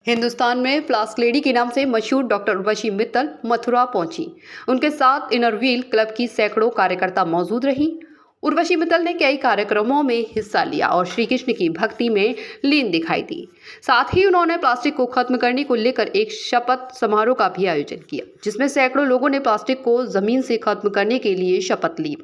हिंदुस्तान में plastic lady के नाम से मशहूर डॉक्टर उर्वशी मित्तल मथुरा पहुंची। उनके साथ इनरव्हील क्लब की सैकड़ों कार्यकर्ता मौजूद रही। उर्वशी मित्तल ने कई कार्यक्रमों में हिस्सा लिया और श्री कृष्ण की भक्ति में लीन दिखाई दी। साथ ही उन्होंने प्लास्टिक को खत्म करने को लेकर एक शपथ समारोह का भी आयोजन किया, जिसमें सैकड़ों लोगों ने प्लास्टिक को जमीन से खत्म करने के लिए शपथ ली।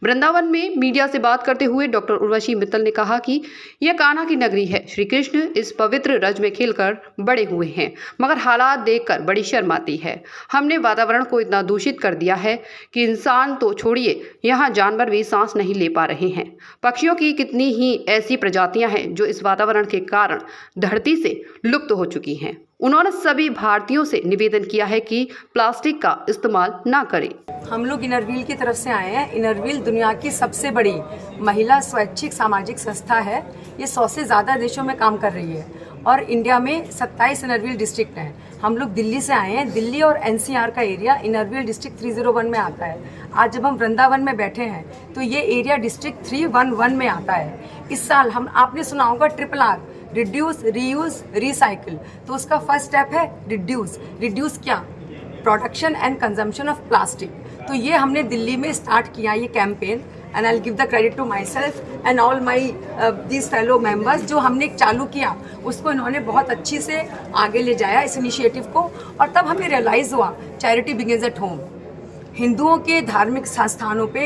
वृंदावन में मीडिया से बात करते हुए डॉक्टर उर्वशी मित्तल ने कहा कि यह कान्हा की नगरी है। श्री कृष्ण इस पवित्र रज में खेलकर बड़े हुए हैं, मगर हालात देखकर बड़ी शर्म आती है। हमने वातावरण को इतना दूषित कर दिया है कि इंसान तो छोड़िए, यहाँ जानवर भी सांस नहीं ले पा रहे हैं। पक्षियों की कितनी ही ऐसी प्रजातियां हैं जो इस वातावरण के कारण धरती से लुप्त हो चुकी हैं। उन्होंने सभी भारतीयों से निवेदन किया है कि प्लास्टिक का इस्तेमाल ना करें। हम लोग इनरव्हील की तरफ से आए हैं। इनरव्हील दुनिया की सबसे बड़ी महिला स्वैच्छिक सामाजिक संस्था है। ये 100 से ज़्यादा देशों में काम कर रही है और इंडिया में 27 इनरव्हील डिस्ट्रिक्ट हैं। हम लोग दिल्ली से आए हैं। दिल्ली और एनसीआर का एरिया इनरव्हील डिस्ट्रिक्ट 301 में आता है। आज जब हम वृंदावन में बैठे हैं तो ये एरिया डिस्ट्रिक्ट 311 में आता है। इस साल आपने सुना होगा RRR, रिड्यूस, रीयूज, रिसाइकिल। तो उसका फर्स्ट स्टेप है रिड्यूस क्या? Production and consumption of plastic. तो ये हमने दिल्ली में स्टार्ट किया ये campaign, and I will give the credit to myself and all my these fellow members. जो हमने चालू किया उसको इन्होंने बहुत अच्छी से आगे ले जाया इस इनिशिएटिव को। और तब हमें रियलाइज़ हुआ चैरिटी बिगिंस एट होम। हिंदुओं के धार्मिक संस्थानों पे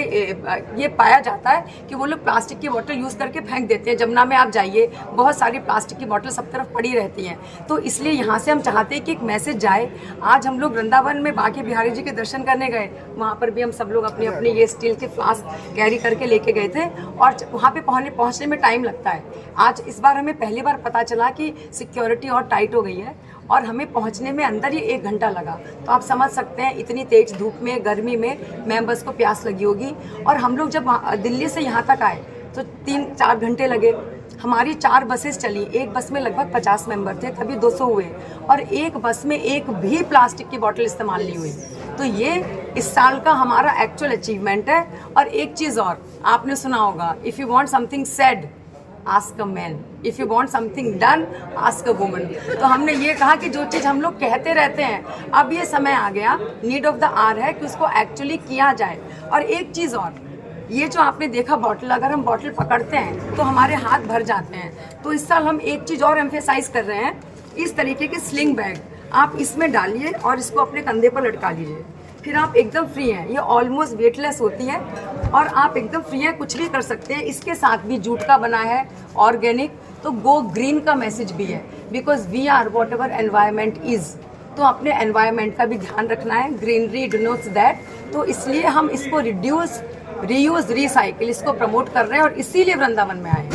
ये पाया जाता है कि वो लोग प्लास्टिक की बोतल यूज़ करके फेंक देते हैं। जमुना में आप जाइए, बहुत सारी प्लास्टिक की बोतल सब तरफ पड़ी रहती हैं। तो इसलिए यहाँ से हम चाहते हैं कि एक मैसेज जाए। आज हम लोग वृंदावन में बांके बिहारी जी के दर्शन करने गए, वहाँ पर भी हम सब लोग अपनी अपनी ये स्टील के फ्लास्क कैरी करके लेके गए थे और वहाँ पे पहुँचने में टाइम लगता है। आज इस बार हमें पहली बार पता चला कि सिक्योरिटी और टाइट हो गई है और हमें पहुंचने में अंदर ही 1 घंटा लगा। तो आप समझ सकते हैं इतनी तेज धूप में, गर्मी में मेंबर्स को प्यास लगी होगी। और हम लोग जब दिल्ली से यहाँ तक आए तो 3-4 घंटे लगे। हमारी 4 बसेस चली। एक बस में लगभग 50 मेंबर थे, कभी 200 हुए और एक बस में एक भी प्लास्टिक की बोतल इस्तेमाल नहीं हुई। तो ये इस साल का हमारा एक्चुअल अचीवमेंट है। और एक चीज़ और आपने सुना होगा, if you want something said ask a man, if you want something done ask a woman. तो हमने ये कहा कि जो चीज़ हम लोग कहते रहते हैं, अब ये समय आ गया, नीड ऑफ द आवर है कि उसको एक्चुअली किया जाए। और एक चीज़ और, ये जो आपने देखा बॉटल, अगर हम बॉटल पकड़ते हैं तो हमारे हाथ भर जाते हैं। तो इस साल हम एक चीज़ और एम्फेसाइज कर रहे हैं, इस तरीके के स्लिंग बैग आप इसमें डालिए और इसको अपने कंधे पर लटका लीजिए, फिर आप एकदम फ्री हैं। ये ऑलमोस्ट वेटलेस होती है और आप एकदम फ्री हैं, कुछ भी कर सकते हैं। इसके साथ भी जूट का बना है, ऑर्गेनिक। तो गो ग्रीन का मैसेज भी है, because we are whatever environment is. तो अपने एनवायरमेंट का भी ध्यान रखना है। Greenery denotes that. तो इसलिए हम इसको रिड्यूस, रीयूज, रिसाइकिल इसको प्रमोट कर रहे हैं और इसीलिए वृंदावन में आए।